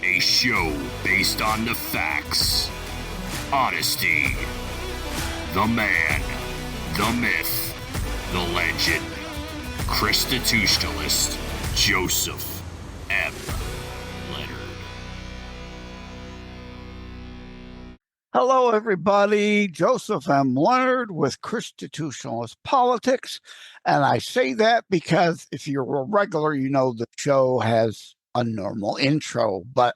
A show based on the facts, honesty, the man, the myth, the legend, ChristiTutionalist, Joseph M. Leonard. Hello, everybody. Joseph M. Leonard with ChristiTutionalist Politics. And I say that because if you're a regular, you know the show has a normal intro, but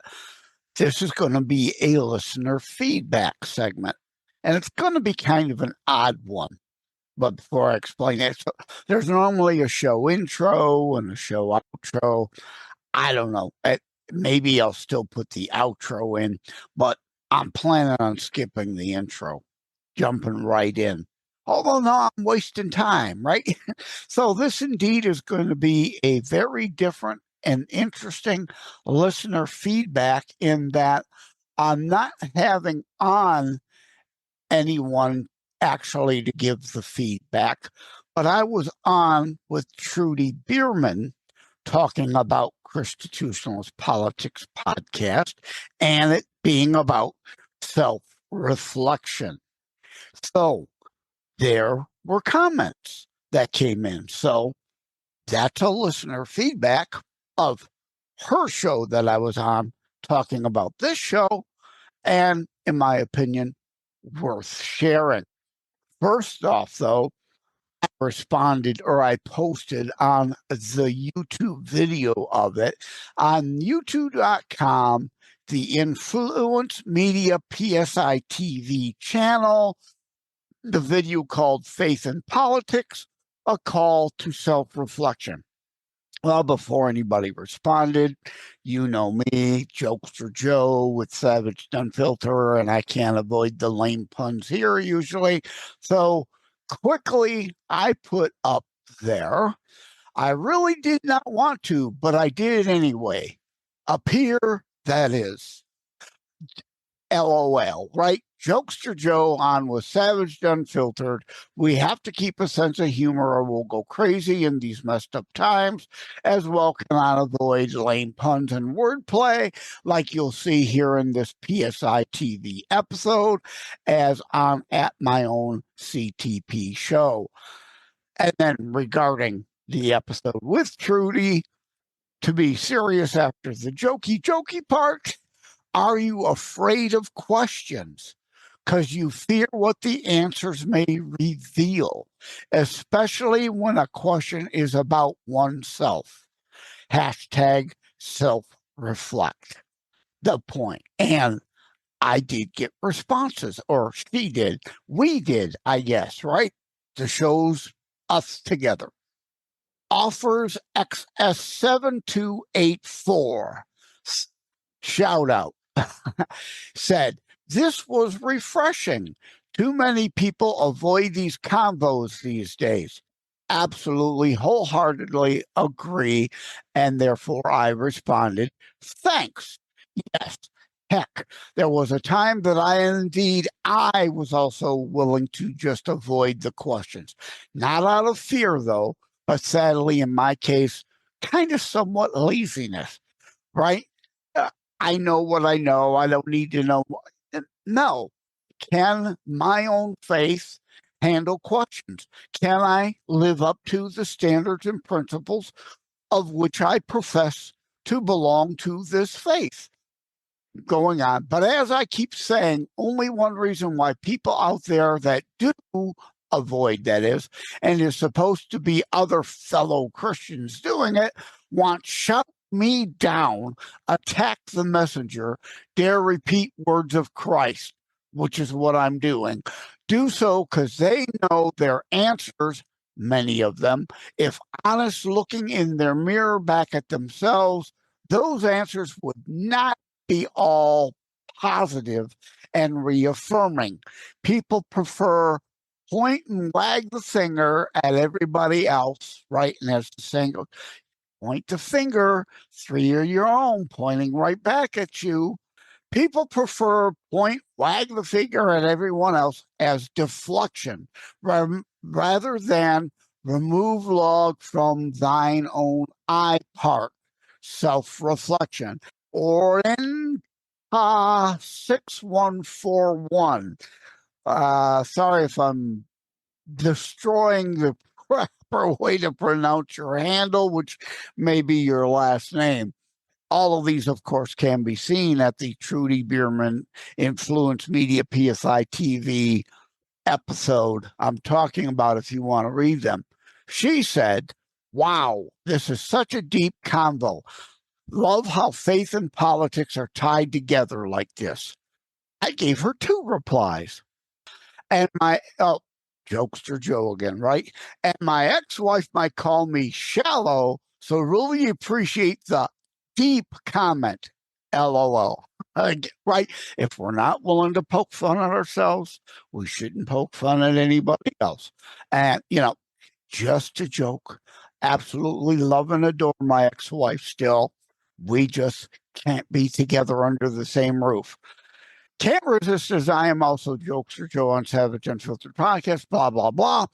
this is going to be a listener feedback segment. And it's going to be kind of an odd one. But before I explain it, so there's normally a show intro and a show outro. I don't know. Maybe I'll still put the outro in, but I'm planning on skipping the intro, jumping right in. Although now I'm wasting time, right? So this indeed is going to be a very different and interesting listener feedback in that I'm not having on anyone actually to give the feedback, but I was on with Trudy Bierman talking about ChristiTutionalist Politics podcast and it being about self-reflection. So there were comments that came in. So that's a listener feedback of her show that I was on talking about this show, and in my opinion, worth sharing. First off, though, I responded or I posted on the YouTube video of it on youtube.com, the Influence Media PSI TV channel, the video called Faith and Politics, a call to self-reflection. Well, before anybody responded, you know me, Jokester Joe with Savage Unfiltered, and I can't avoid the lame puns here usually. So quickly, I put up there, I really did not want to, but I did it anyway. Up here, that is. LOL, right? Jokester Joe on with Savage Unfiltered. We have to keep a sense of humor or we'll go crazy in these messed up times. As well, cannot avoid lame puns and wordplay like you'll see here in this PSI TV episode as I'm at my own CTP show. And then regarding the episode with Trudy, to be serious after the jokey part, are you afraid of questions because you fear what the answers may reveal, especially when a question is about oneself? Hashtag self-reflect. The point. And I did get responses, or she did. We did, I guess, right? The show's us together. Offers XS7284. Shout out. Said, this was refreshing. Too many people avoid these combos these days. Absolutely, wholeheartedly agree. And therefore I responded, thanks. Yes, heck, there was a time that I was also willing to just avoid the questions. Not out of fear, though, but sadly, in my case, kind of somewhat laziness, right? I know what I know. I don't need to know. No. Can my own faith handle questions? Can I live up to the standards and principles of which I profess to belong to this faith? Going on. But as I keep saying, only one reason why people out there that do avoid, that is, and is supposed to be other fellow Christians doing it, want shut me down, attack the messenger, dare repeat words of Christ, which is what I'm doing. Do so because they know their answers, many of them, if honest looking in their mirror back at themselves, those answers would not be all positive and reaffirming. People prefer point and wag the finger at everybody else, right? And as the saying goes, point the finger, three are your own, pointing right back at you. People prefer point, wag the finger at everyone else as deflection rather than remove log from thine own eye part, self-reflection, Orin 6141. Sorry if I'm destroying the proper way to pronounce your handle, which may be your last name. All of these, of course, can be seen at the Trudy Bierman Influence Media PSI TV episode I'm talking about if you want to read them. She said, wow, this is such a deep convo. Love how faith and politics are tied together like this. I gave her 2 replies. And my jokester Joe again, right? And my ex-wife might call me shallow, so really appreciate the deep comment. LOL. Right? If we're not willing to poke fun at ourselves, we shouldn't poke fun at anybody else. And just a joke. Absolutely love and adore my ex-wife still. We just can't be together under the same roof. Can't resist as I am also Jokester Joe on Savage Unfiltered Podcast, blah, blah, blah.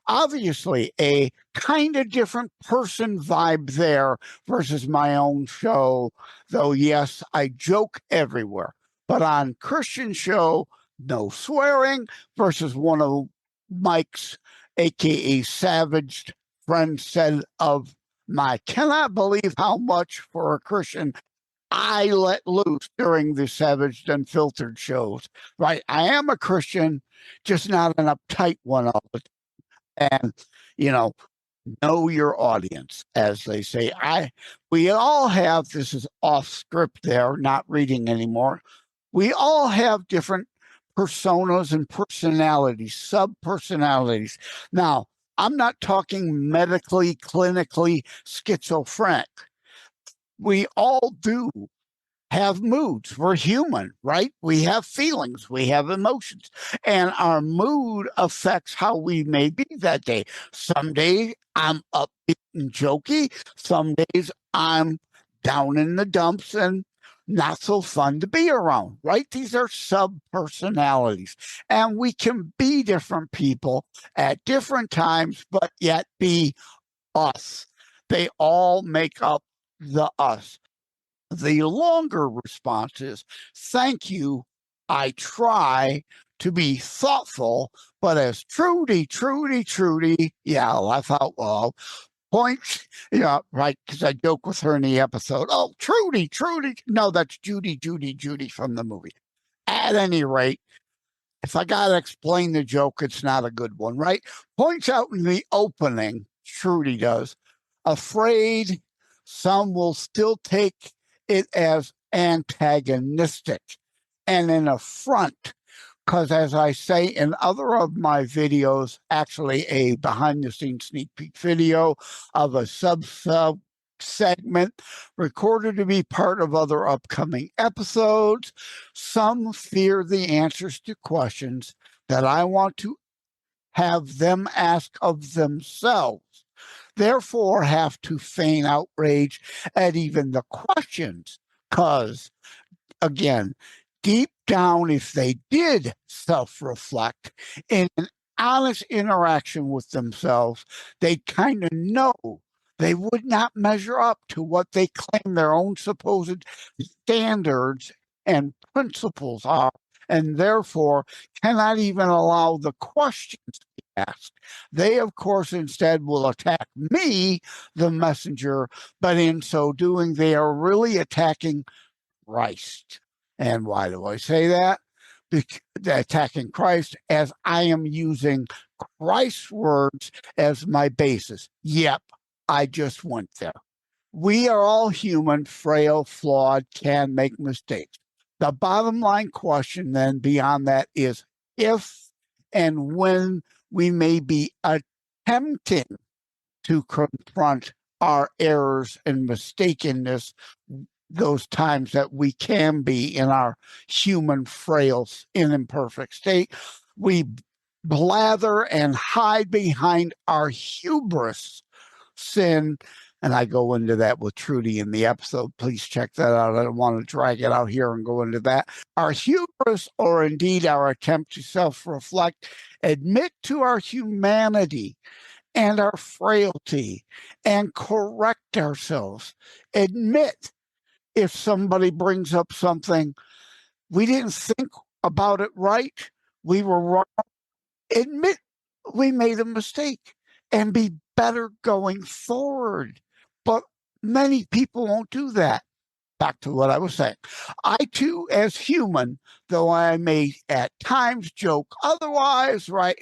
Obviously, a kind of different person vibe there versus my own show, though, yes, I joke everywhere. But on Christian show, no swearing versus one of Mike's, a.k.a. Savaged friend said of my cannot believe how much for a Christian I let loose during the Savaged Unfiltered shows, right? I am a Christian, just not an uptight one all the time. And, know your audience, as they say. We all have, this is off script there, not reading anymore. We all have different personas and personalities, sub-personalities. Now, I'm not talking medically, clinically schizophrenic. We all do have moods. We're human, right? We have feelings, we have emotions, and our mood affects how we may be that day. Some days I'm upbeat and jokey, some days I'm down in the dumps and not so fun to be around, right? These are sub personalities, and we can be different people at different times, but yet be us. They all make up the us. The longer response is, thank you. I try to be thoughtful, but as Trudy, yeah, laugh out loud. Points, right, because I joke with her in the episode. Oh, Trudy. No, that's Judy from the movie. At any rate, if I got to explain the joke, it's not a good one, right? Points out in the opening, Trudy does, afraid some will still take it as antagonistic and an affront. Because as I say in other of my videos, actually a behind-the-scenes sneak peek video of a sub segment recorded to be part of other upcoming episodes, some fear the answers to questions that I want to have them ask of themselves, therefore have to feign outrage at even the questions, because, again, deep down, if they did self-reflect in an honest interaction with themselves, they kind of know they would not measure up to what they claim their own supposed standards and principles are, and therefore cannot even allow the questions to be asked. They, of course, instead will attack me, the messenger, but in so doing, they are really attacking Christ. And why do I say that? Because attacking Christ, as I am using Christ's words as my basis. Yep, I just went there. We are all human, frail, flawed, can make mistakes. The bottom line question then beyond that is if and when we may be attempting to confront our errors and mistakenness, those times that we can be in our human, frail, imperfect state, we blather and hide behind our hubris, sin. And I go into that with Trudy in the episode. Please check that out. I don't want to drag it out here and go into that. Our hubris, or indeed our attempt to self-reflect, admit to our humanity and our frailty and correct ourselves. Admit if somebody brings up something, we didn't think about it right, we were wrong, admit we made a mistake and be better going forward. But many people won't do that. Back to what I was saying. I too, as human, though I may at times joke otherwise, right?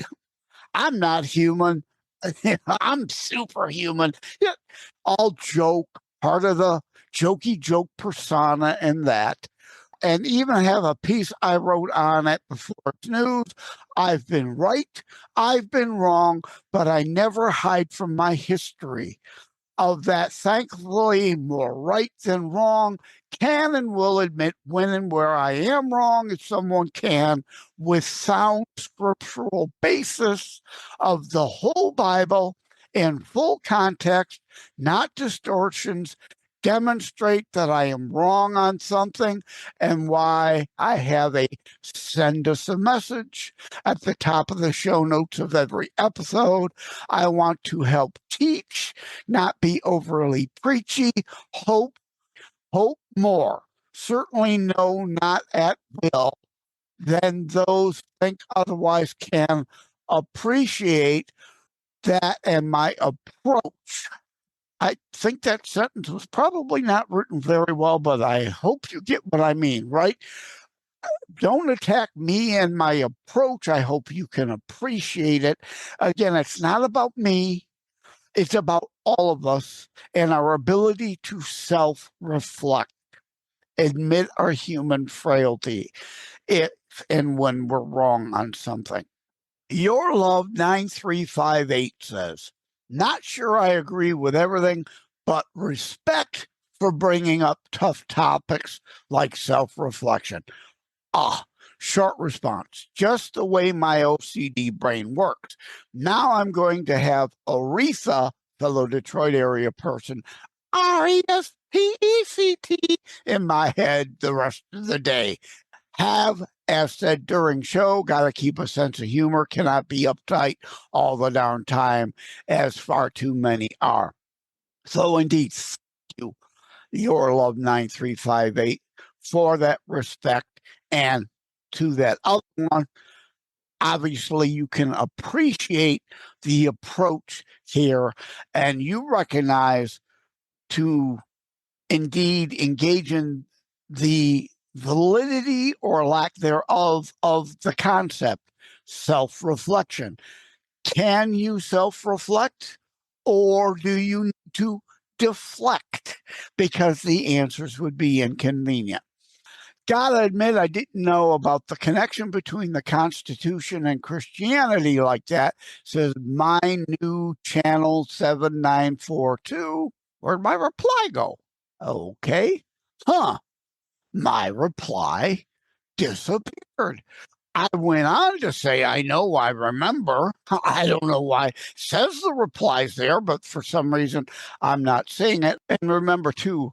I'm not human. I'm superhuman. Yeah, all joke, part of the jokey joke persona and that. And even have a piece I wrote on it before it's news. I've been right, I've been wrong, but I never hide from my history. Of that, thankfully, more right than wrong, can and will admit when and where I am wrong, if someone can, with sound scriptural basis of the whole Bible in full context, not distortions, demonstrate that I am wrong on something and why I have a send us a message at the top of the show notes of every episode. I want to help teach, not be overly preachy, hope more. Certainly no, not at will. Then those think otherwise can appreciate that and my approach. I think that sentence was probably not written very well, but I hope you get what I mean, right? Don't attack me and my approach. I hope you can appreciate it. Again, it's not about me. It's about all of us and our ability to self-reflect, admit our human frailty if and when we're wrong on something. Your Love 9358 says, not sure I agree with everything, but respect for bringing up tough topics like self-reflection. Short response, just the way my OCD brain works. Now I'm going to have Aretha, fellow Detroit area person, RESPECT in my head the rest of the day. Have, as said during show, got to keep a sense of humor, cannot be uptight all the darn time, as far too many are. So indeed, thank you, Your Love 9358, for that respect. And to that other one, obviously you can appreciate the approach here, and you recognize to indeed engage in the validity or lack thereof of the concept, self-reflection. Can you self-reflect, or do you need to deflect? Because the answers would be inconvenient. Gotta admit, I didn't know about the connection between the Constitution and Christianity like that. Says my new channel 7942. Where'd my reply go? Okay. My reply disappeared. I went on to say, I know, I remember. I don't know why it says the reply's there, but for some reason I'm not seeing it. And remember, too,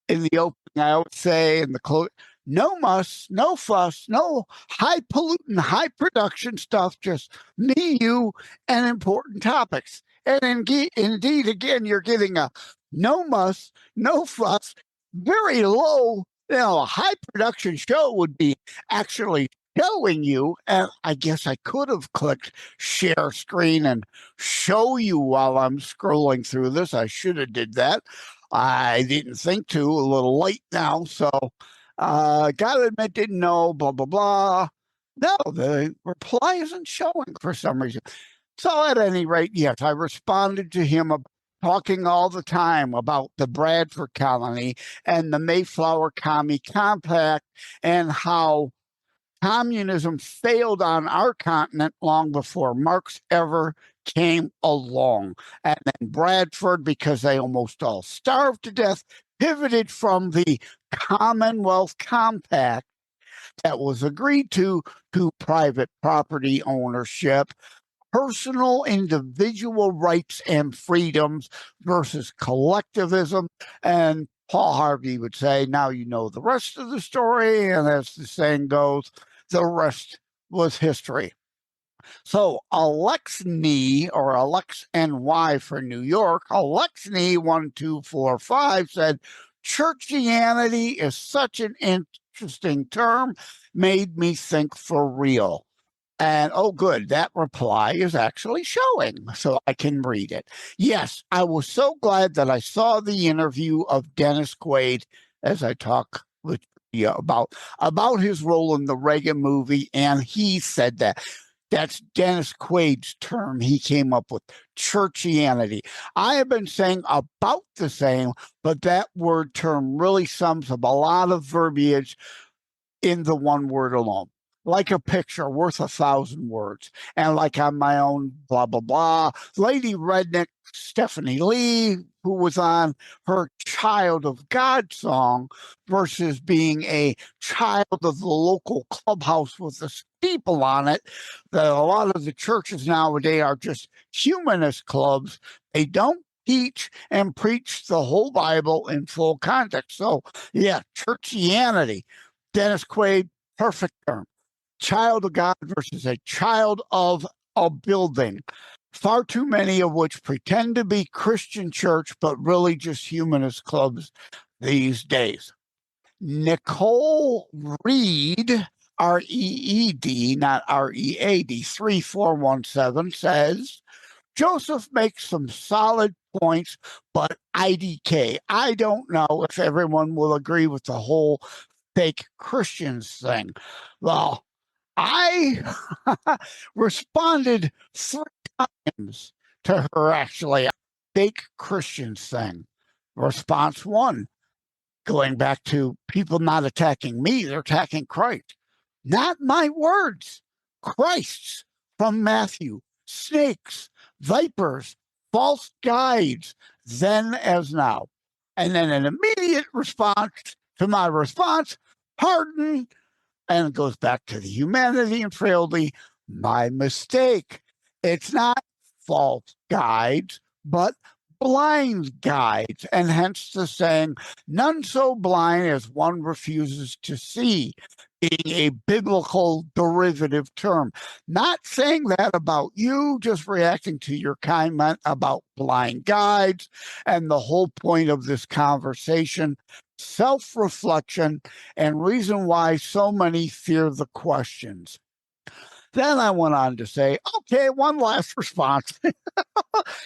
in the opening, I always say in the close, no muss, no fuss, no high pollutant, high production stuff, just me, you, and important topics. And indeed, again, you're getting a no muss, no fuss, very low, a high production show would be actually showing you, and I guess I could have clicked share screen and show you while I'm scrolling through this. I should have did that. I didn't think to, a little late now, so gotta admit, didn't know, blah, blah, blah. No, the reply isn't showing for some reason. So at any rate, yes, I responded to him talking all the time about the Bradford colony and the Mayflower Commie Compact and how communism failed on our continent long before Marx ever came along. And then Bradford, because they almost all starved to death, pivoted from the Commonwealth Compact that was agreed to private property ownership, personal individual rights and freedoms versus collectivism. And Paul Harvey would say, now you know the rest of the story. And as the saying goes, the rest was history. So Alexny, or Alex NY for New York, Alexny 1245 said, Churchianity is such an interesting term, made me think for real. And oh, good, that reply is actually showing, so I can read it. Yes, I was so glad that I saw the interview of Dennis Quaid as I talk with you about his role in the Reagan movie, and he said that. That's Dennis Quaid's term he came up with, churchianity. I have been saying about the same, but that word term really sums up a lot of verbiage in the one word alone. Like a picture worth 1,000 words. And like on my own blah, blah, blah. Lady Redneck Stephanie Lee, who was on her Child of God song versus being a child of the local clubhouse with the steeple on it, that a lot of the churches nowadays are just humanist clubs. They don't teach and preach the whole Bible in full context. So, yeah, churchianity. Dennis Quaid, perfect term. Child of God versus a child of a building. Far too many of which pretend to be Christian church, but really just humanist clubs these days. Nicole Reed, R-E-E-D, not R-E-A-D, 3417 says, Joseph makes some solid points, but IDK. I don't know if everyone will agree with the whole fake Christians thing. Well, I responded 3 times to her, actually, fake Christians thing. Response 1, going back to people not attacking me, they're attacking Christ. Not my words, Christ's from Matthew. Snakes, vipers, false guides, then as now. And then an immediate response to my response, pardon, and it goes back to the humanity and frailty. My mistake. It's not false guides, but blind guides, and hence the saying, none so blind as one refuses to see, being a biblical derivative term. Not saying that about you, just reacting to your comment about blind guides. And the whole point of this conversation, self-reflection, and reason why so many fear the questions. Then I went on to say, okay, one last response,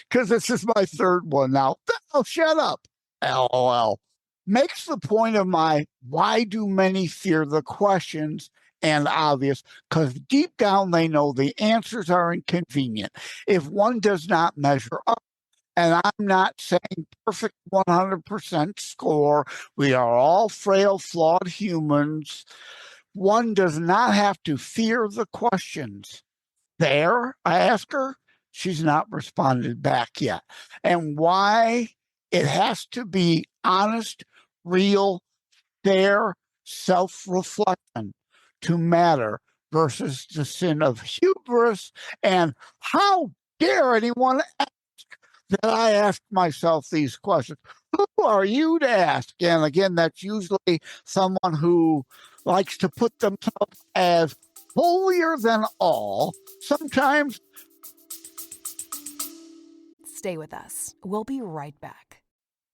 because this is my 3rd one now. Oh, shut up, LOL. Makes the point of my why do many fear the questions and obvious, because deep down they know the answers are inconvenient if one does not measure up. And I'm not saying perfect 100% score. We are all frail, flawed humans. One does not have to fear the questions. There, I ask her. She's not responded back yet. And why it has to be honest, real, fair self-reflection to matter versus the sin of hubris. And how dare anyone ask that I ask myself these questions? Who are you to ask? And again, that's usually someone who likes to put themselves as holier than all. Sometimes. Stay with us. We'll be right back.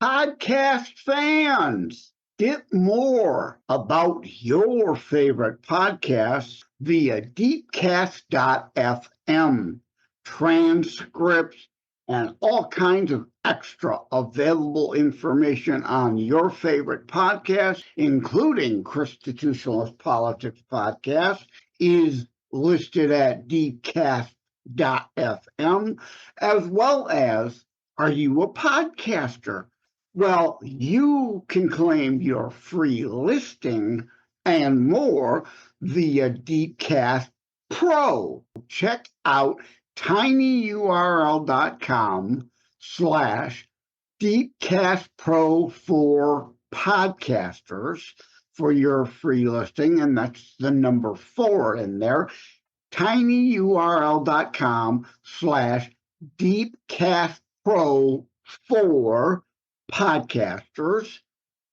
Podcast fans, get more about your favorite podcasts via deepcast.fm. Transcripts and all kinds of extra available information on your favorite podcast, including ChristiTutionalist Politics Podcast, is listed at deepcast.fm, as well as, are you a podcaster? Well, you can claim your free listing and more via Deepcast Pro. Check out tinyurl.com/DeepcastPro for podcasters for your free listing, and that's the number 4 in there. tinyurl.com/DeepcastPro for podcasters,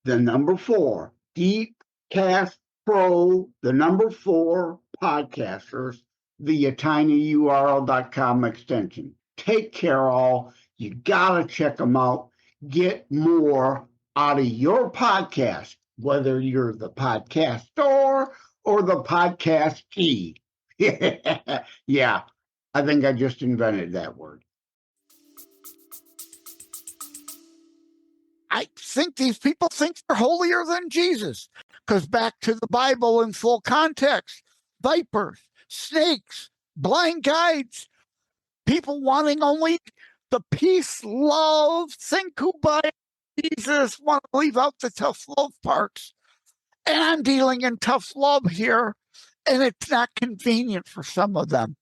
the number 4, Deepcast Pro, the number 4 podcasters via tinyurl.com extension. Take care, all. You gotta check them out. Get more out of your podcast, whether you're the podcaster or the podcastee. Yeah, I think I just invented that word. I think these people think they're holier than Jesus, because back to the Bible in full context, vipers, snakes, blind guides, people wanting only the peace, love, think who by Jesus, want to leave out the tough love parts. And I'm dealing in tough love here, and it's not convenient for some of them.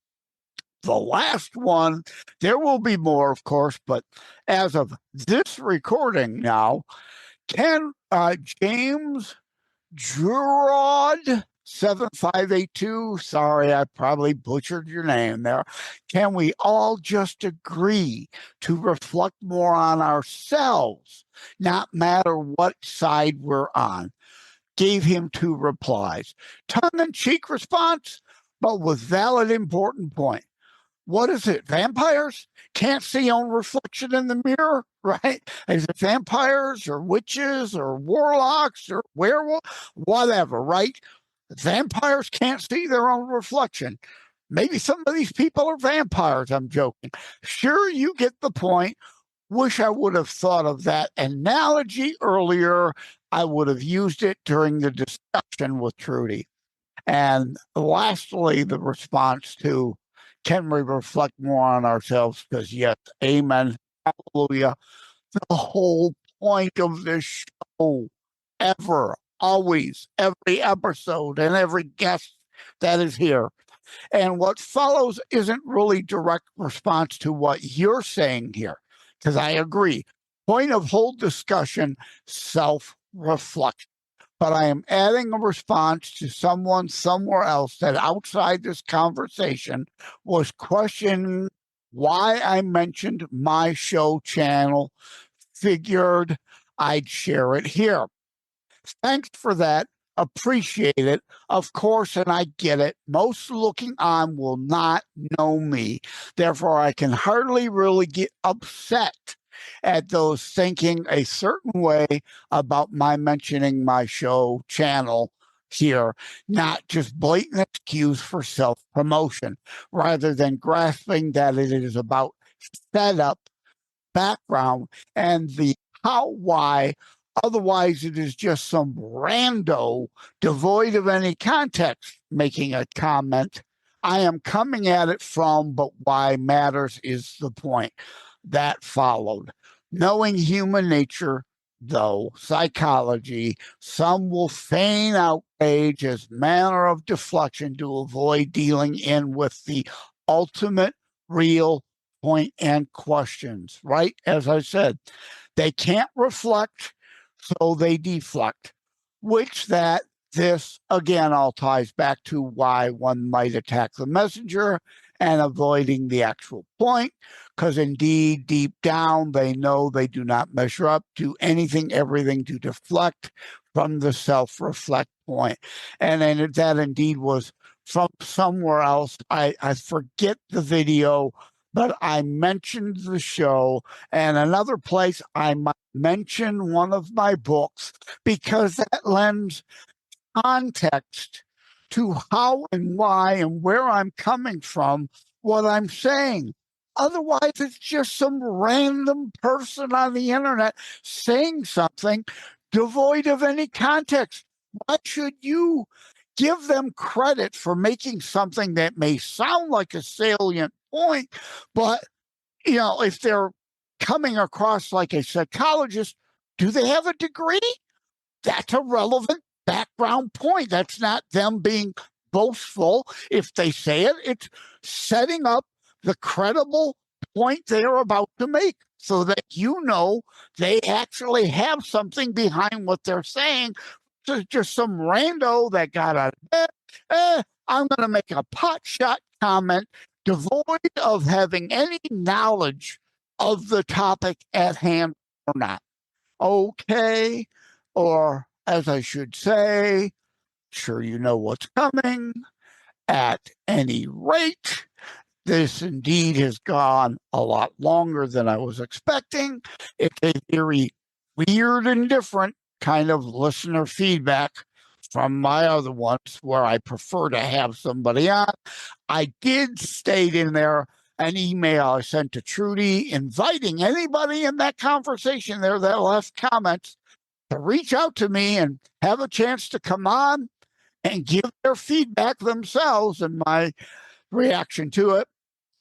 The last one, there will be more, of course, but as of this recording now, James Jurod 7582, sorry, I probably butchered your name there. Can we all just agree to reflect more on ourselves, not matter what side we're on? Gave him 2 replies. Tongue-in-cheek response, but with valid, important point. What is it? Vampires can't see own reflection in the mirror, right? Is it vampires or witches or warlocks or werewolves? Whatever, right? Vampires can't see their own reflection. Maybe some of these people are vampires, I'm joking. Sure, you get the point. Wish I would have thought of that analogy earlier. I would have used it during the discussion with Trudy. And lastly, the response to, can we reflect more on ourselves? Because yes, amen, hallelujah. The whole point of this show, ever, always, every episode and every guest that is here. And what follows isn't really direct response to what you're saying here, because I agree. Point of whole discussion, self-reflection. But I am adding a response to someone somewhere else that outside this conversation was questioning why I mentioned my show channel, figured I'd share it here. Thanks for that. Appreciate it. Of course, and I get it. Most looking on will not know me. Therefore, I can hardly really get upset at those thinking a certain way about my mentioning my show channel here, not just blatant excuse for self-promotion, rather than grasping that it is about setup, background, and the how, why. Otherwise, it is just some rando devoid of any context making a comment. I am coming at it from, but why matters is the point. That followed. Knowing human nature, though, psychology, some will feign outrage as manner of deflection to avoid dealing in with the ultimate real point and questions, right? As I said, they can't reflect, so they deflect, which this again all ties back to why one might attack the messenger and avoiding the actual point, because indeed, deep down, they know they do not measure up to anything, everything to deflect from the self-reflect point. And then that indeed was from somewhere else. I forget the video, but I mentioned the show, and another place I might mention one of my books, because that lends context to how and why and where I'm coming from, what I'm saying. Otherwise, it's just some random person on the internet saying something devoid of any context. Why should you give them credit for making something that may sound like a salient point, but if they're coming across like a psychologist, do they have a degree? That's a relevant background point. That's not them being boastful. If they say it, it's setting up the credible point they're about to make so that they actually have something behind what they're saying. So just some rando that got out of bed. I'm going to make a potshot comment devoid of having any knowledge of the topic at hand or not. Okay. Or, as I should say, sure you know what's coming. At any rate, this indeed has gone a lot longer than I was expecting. It's a very weird and different kind of listener feedback from my other ones where I prefer to have somebody on. I did state in there an email I sent to Trudy inviting anybody in that conversation there that left comments to reach out to me and have a chance to come on and give their feedback themselves and my reaction to it.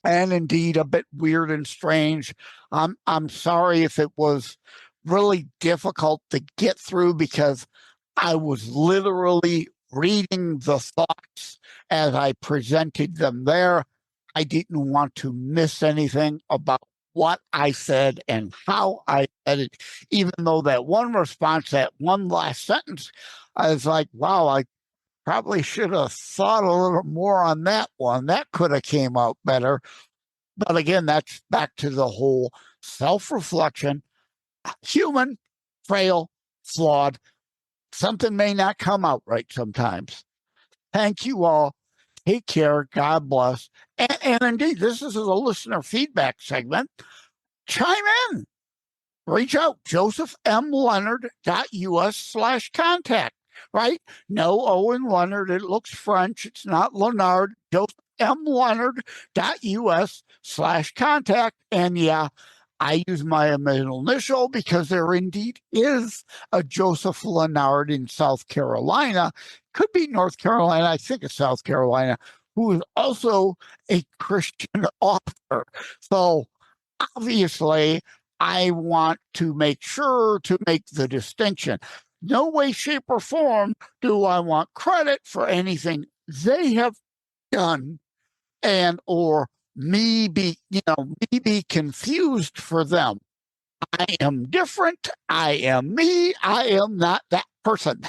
And indeed, a bit weird and strange. I'm sorry if it was really difficult to get through because I was literally reading the thoughts as I presented them there. I didn't want to miss anything about what I said and how I said it, even though that one response, that one last sentence, I was like, wow, I probably should have thought a little more on that one. That could have came out better. But again, that's back to the whole self-reflection. Human, frail, flawed. Something may not come out right sometimes. Thank you all. Take care. God bless. And indeed, this is a listener feedback segment. Chime in. Reach out. josephmleonard.us/contact. Right? No O in Leonard. It looks French. It's not Leonard. josephmleonard.us/contact. And yeah, I use my middle initial because there indeed is a Joseph Leonard in South Carolina. Could be North Carolina. I think it's South Carolina, who is also a Christian author. So obviously, I want to make sure to make the distinction. No way, shape, or form do I want credit for anything they have done and or me be confused for them. I am different. I am me. I am not that person.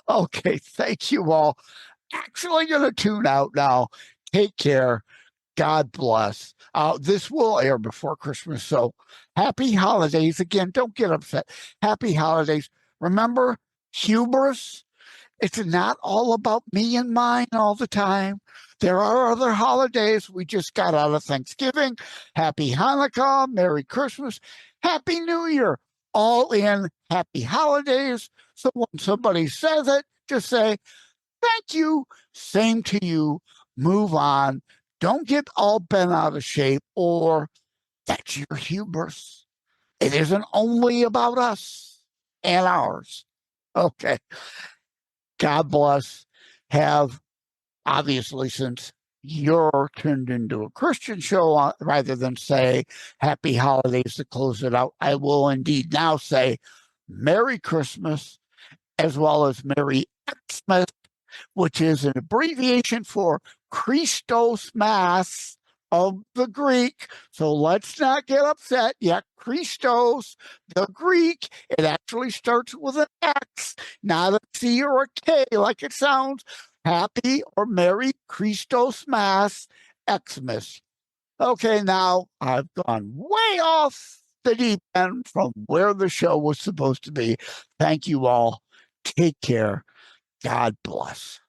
Okay, thank you all. Actually going to tune out now. Take care. God bless. This will air before Christmas, so happy holidays. Again, don't get upset. Happy holidays. Remember, hubris, it's not all about me and mine all the time. There are other holidays. We just got out of Thanksgiving. Happy Hanukkah, Merry Christmas, Happy New Year. All in happy holidays. So when somebody says it, just say, thank you. Same to you. Move on. Don't get all bent out of shape or that's your hubris. It isn't only about us and ours. Okay. God bless. Have, obviously, since you're turned into a Christian show, rather than say happy holidays to close it out, I will indeed now say Merry Christmas as well as Merry Xmas, which is an abbreviation for Christos Mass of the Greek. So let's not get upset. Yeah, Christos, the Greek, it actually starts with an X, not a C or a K like it sounds. Happy or Merry Christos Mass Xmas. Okay, now I've gone way off the deep end from where the show was supposed to be. Thank you all. Take care. God bless.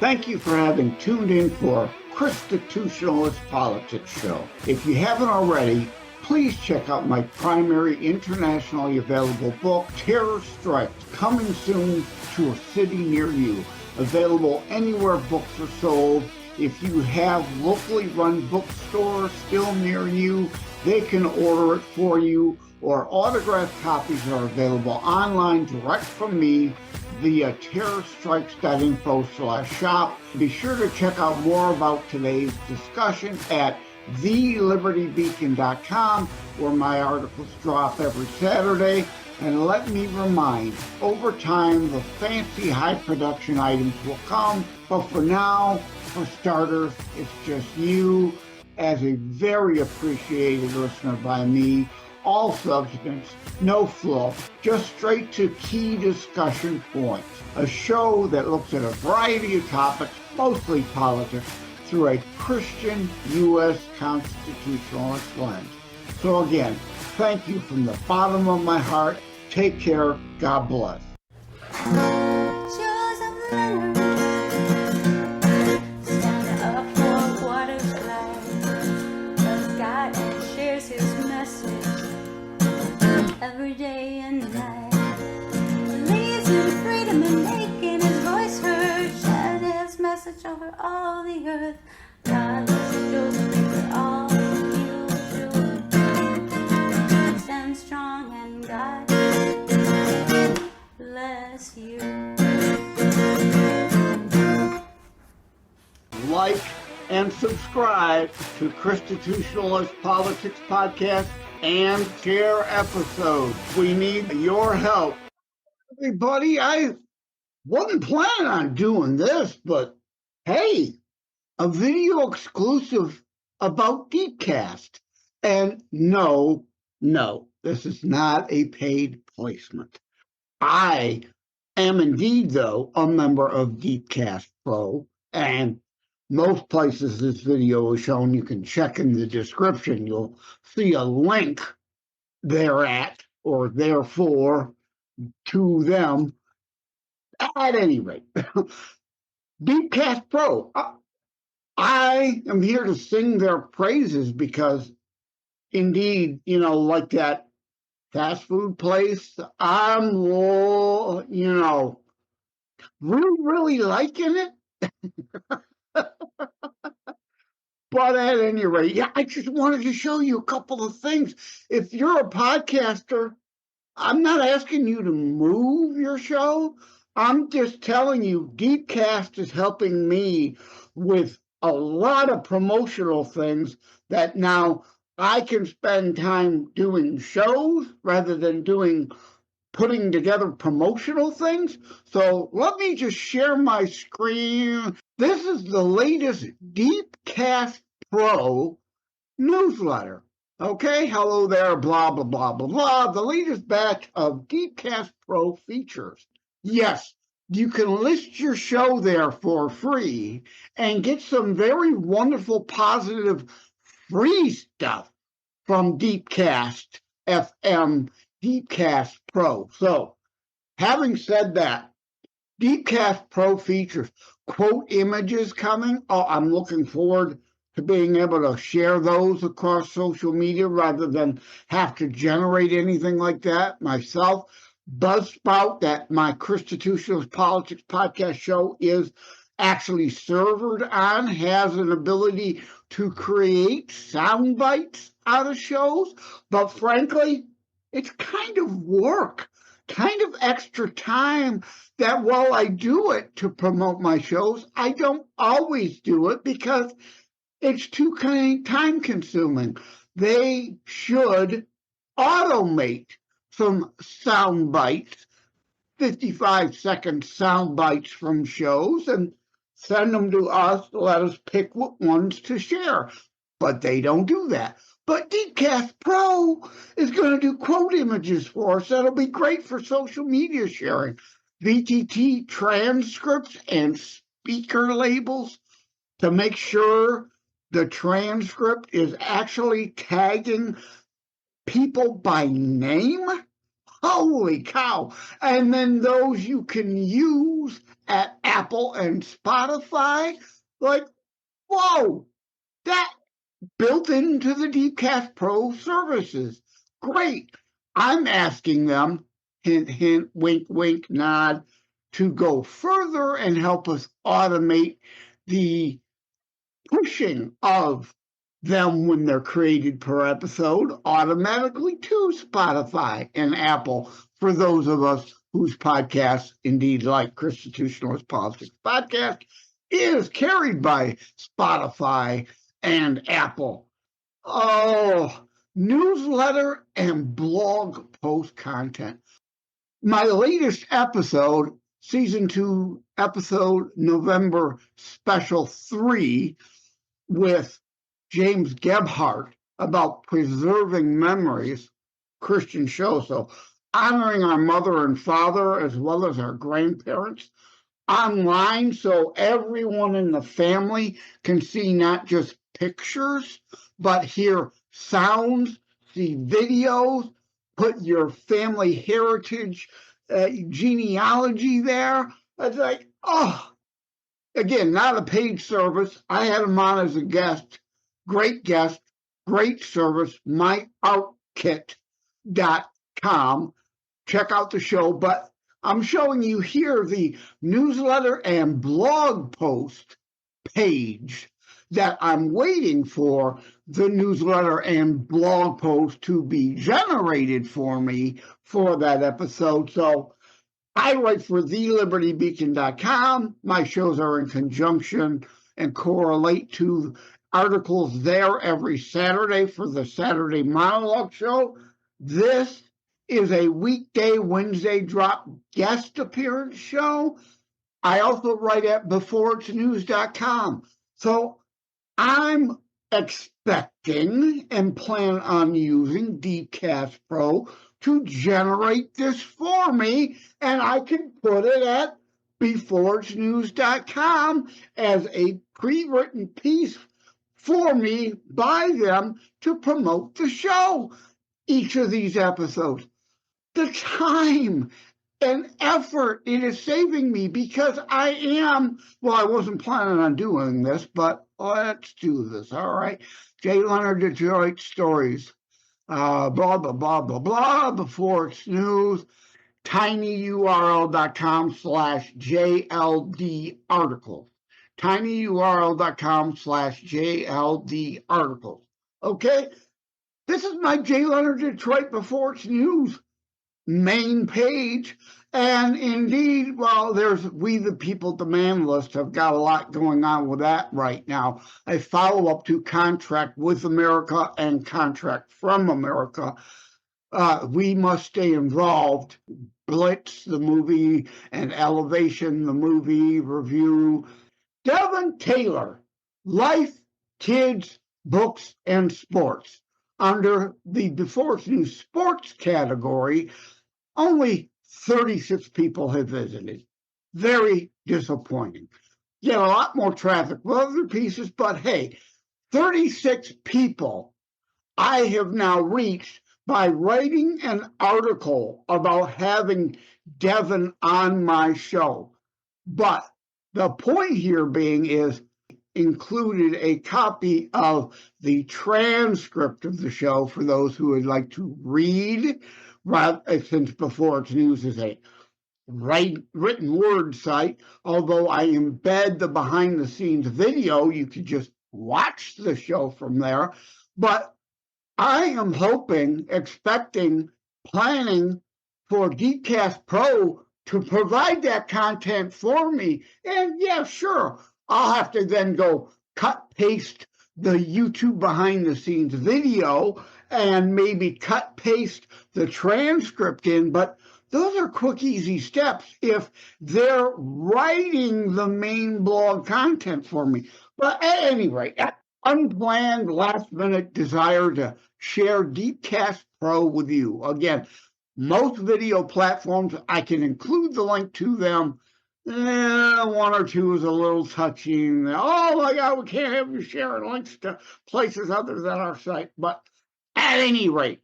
Thank you for having tuned in for ChristiTutionalist Politics Show. If you haven't already, please check out my primary internationally available book, Terror Strikes, coming soon to a city near you. Available anywhere books are sold. If you have locally run bookstores still near you, they can order it for you, or autographed copies are available online direct from me via terrorstrikes.info/shop. Be sure to check out more about today's discussion at thelibertybeacon.com, where my articles drop every Saturday. And let me remind, over time, the fancy high production items will come, but for now, for starters, it's just you as a very appreciated listener by me. All substance, no fluff, just straight to key discussion points. A show that looks at a variety of topics, mostly politics, through a Christian U.S. constitutionalist lens. So again, thank you from the bottom of my heart. Take care. God bless. Stand up for what is right. Loves God and shares his message every day. over all the earth. God bless you, Joseph, for all you do. Stand strong and God bless you. Like and subscribe to ChristiTutionalist Politics Podcast and share episodes. We need your help. Everybody, I wasn't planning on doing this, but hey, a video exclusive about Deepcast. And no, this is not a paid placement. I am indeed, though, a member of Deepcast Pro, and most places this video is shown. You can check in the description. You'll see a link thereat or therefore to them. At any rate, Deepcast Pro, I am here to sing their praises because, indeed, like that fast food place, I'm, really liking it. But at any rate, yeah, I just wanted to show you a couple of things. If you're a podcaster, I'm not asking you to move your show. I'm just telling you, Deepcast is helping me with a lot of promotional things that now I can spend time doing shows rather than putting together promotional things. So let me just share my screen. This is the latest Deepcast Pro newsletter. Okay, hello there, blah, blah, blah, blah, blah. The latest batch of Deepcast Pro features. Yes, you can list your show there for free and get some very wonderful, positive, free stuff from Deepcast FM, Deepcast Pro. So, having said that, Deepcast Pro features quote images coming. Oh, I'm looking forward to being able to share those across social media rather than have to generate anything like that myself. Buzzsprout, that my ChristiTutionalist Politics podcast show is actually servered on, has an ability to create sound bites out of shows, but frankly, it's kind of work, kind of extra time that while I do it to promote my shows, I don't always do it because it's too time consuming. They should automate some sound bites, 55-second sound bites from shows, and send them to us to let us pick what ones to share. But they don't do that. But Deepcast Pro is going to do quote images for us. That'll be great for social media sharing. VTT transcripts and speaker labels to make sure the transcript is actually tagging people by name. Holy cow. And then those you can use at Apple and Spotify. Like, whoa, that built into the Deepcast Pro services. Great. I'm asking them, hint, hint, wink, wink, nod, to go further and help us automate the pushing of them when they're created per episode automatically to Spotify and Apple for those of us whose podcasts, indeed like ChristiTutionalist Politics Podcast, is carried by Spotify and Apple. Oh, newsletter and blog post content. My latest episode, Season 2, Episode November Special 3, with James Gebhardt about preserving memories, Christian show. So honoring our mother and father as well as our grandparents online so everyone in the family can see not just pictures, but hear sounds, see videos, put your family heritage genealogy there. It's like, oh, again, not a paid service. I had him on as a guest, great service, myoutkit.com. Check out the show, but I'm showing you here the newsletter and blog post page that I'm waiting for the newsletter and blog post to be generated for me for that episode. So I write for thelibertybeacon.com. My shows are in conjunction and correlate to articles there every Saturday for the Saturday Monologue Show. This is a weekday Wednesday drop guest appearance show. I also write at beforeitsnews.com. So I'm expecting and plan on using Deepcast Pro to generate this for me, and I can put it at beforeitsnews.com as a pre-written piece for me by them to promote the show. Each of these episodes, the time and effort it is saving me, because I wasn't planning on doing this, but let's do this. All right. Jay Leonard, Detroit Stories, blah, blah, blah, blah, blah, Before It's News, tinyurl.com/JLD articles, tinyurl.com/JLD articles. Okay. This is my Jay Leonard Detroit Before It's News main page. And indeed, well, there's We the People demand list. I've got a lot going on with that right now. I follow up to Contract with America and Contract from America. We Must Stay Involved, Blitz, the movie, and Elevation, the movie review. Devin Taylor, Life, Kids, Books, and Sports. Under the Before It's News Sports category, only 36 people have visited. Very disappointing. Get a lot more traffic with other pieces, but hey, 36 people I have now reached by writing an article about having Devin on my show. But the point here being is included a copy of the transcript of the show for those who would like to read, since Before It's News is a written word site. Although I embed the behind-the-scenes video, you could just watch the show from there. But I am hoping, expecting, planning for Deepcast Pro to provide that content for me. And yeah, sure, I'll have to then go cut, paste the YouTube behind the scenes video and maybe cut, paste the transcript in. But those are quick, easy steps if they're writing the main blog content for me. But at any rate, unplanned, last-minute desire to share Deepcast Pro with you. Again, most video platforms, I can include the link to them. One or two is a little touching. Oh my God, we can't have you sharing links to places other than our site. But at any rate,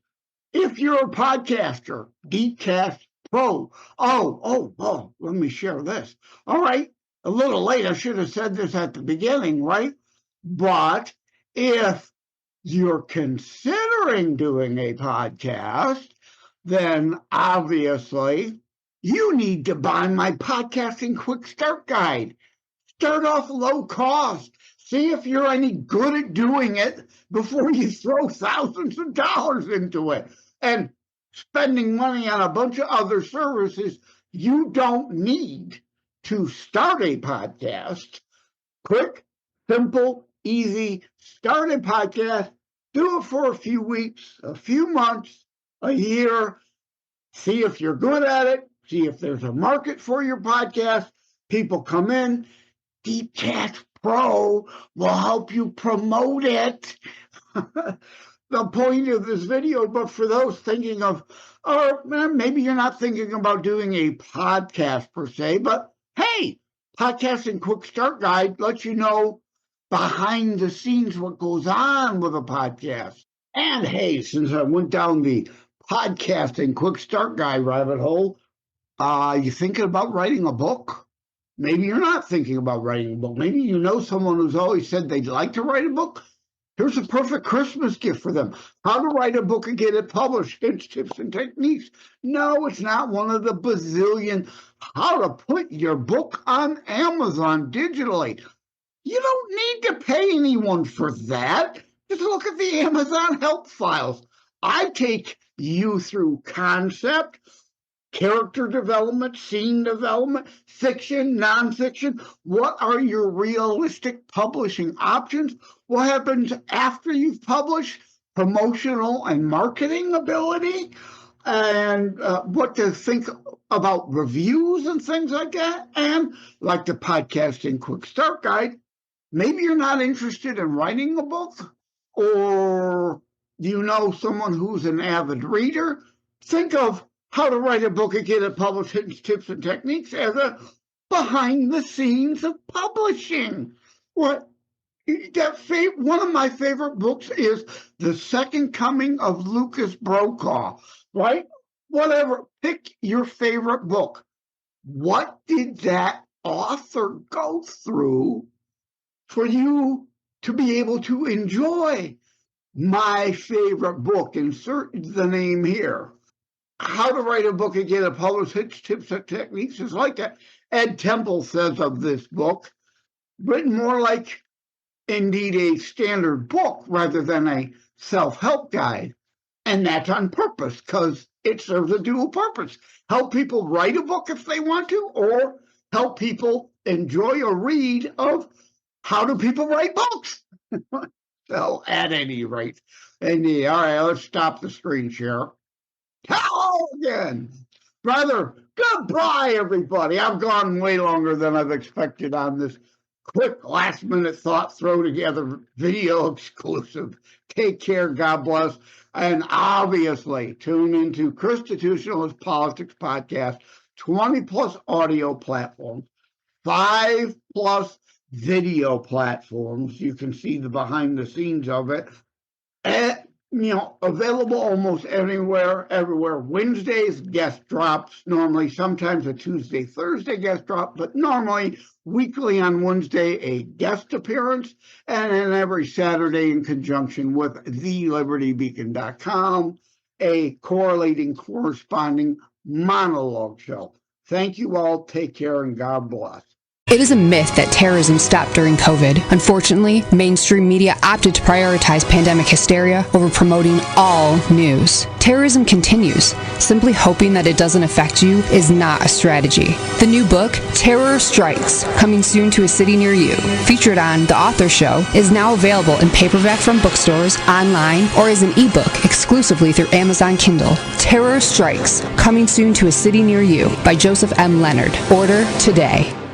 if you're a podcaster, Deepcast Pro. Oh, let me share this. All right, a little late. I should have said this at the beginning, right? But if you're considering doing a podcast, then obviously you need to buy my Podcasting Quick Start Guide. Start off low cost. See if you're any good at doing it before you throw thousands of dollars into it and spending money on a bunch of other services you don't need to start a podcast. Quick, simple, easy, start a podcast. Do it for a few weeks, a few months, a year. See if you're good at it. See if there's a market for your podcast. People come in. Deepcast Pro will help you promote it. The point of this video, but for those thinking of, or maybe you're not thinking about doing a podcast per se, but hey, Podcasting Quick Start Guide lets you know behind the scenes what goes on with a podcast. And hey, since I went down the Podcasting Quick Start Guide rabbit hole, you thinking about writing a book? Maybe you're not thinking about writing a book. Maybe you know someone who's always said they'd like to write a book. Here's a perfect Christmas gift for them. How to write a book and get it published. Hints, tips, and techniques. No, it's not one of the bazillion how to put your book on Amazon digitally. You don't need to pay anyone for that. Just look at the Amazon help files. I take you through concept, character development, scene development, fiction, nonfiction. What are your realistic publishing options? What happens after you've published? Promotional and marketing ability, and what to think about reviews and things like that. And like the Podcasting Quick Start Guide, maybe you're not interested in writing a book, or you know someone who's an avid reader. Think of How to Write a Book and Get It Published, Hints, Tips, and Techniques as a behind the scenes of publishing. One of my favorite books is The Second Coming of Lucas Brokaw, right? Whatever, pick your favorite book. What did that author go through for you to be able to enjoy? My favorite book, insert the name here, How to Write a Book and Get It Published, Hints, Tips, and Techniques, is like that. Ed Temple says of this book, written more like indeed a standard book rather than a self-help guide. And that's on purpose, because it serves a dual purpose. Help people write a book if they want to, or help people enjoy a read of how do people write books. So at any rate, all right, let's stop the screen share. Hello again. Brother, goodbye, everybody. I've gone way longer than I've expected on this quick last-minute thought throw together video exclusive. Take care, God bless, and obviously tune into ChristiTutionalist Politics Podcast, 20+ audio platforms, 5+ video platforms. You can see the behind the scenes of it. And, available almost anywhere, everywhere. Wednesdays, guest drops, normally, sometimes a Tuesday, Thursday guest drop, but normally weekly on Wednesday, a guest appearance, and then every Saturday in conjunction with thelibertybeacon.com, a corresponding monologue show. Thank you all. Take care and God bless. It is a myth that terrorism stopped during COVID. Unfortunately, mainstream media opted to prioritize pandemic hysteria over promoting all news. Terrorism continues. Simply hoping that it doesn't affect you is not a strategy. The new book, Terror Strikes, coming soon to a city near you, featured on The Author Show, is now available in paperback from bookstores, online, or as an ebook exclusively through Amazon Kindle. Terror Strikes, coming soon to a city near you by Joseph M. Leonard. Order today.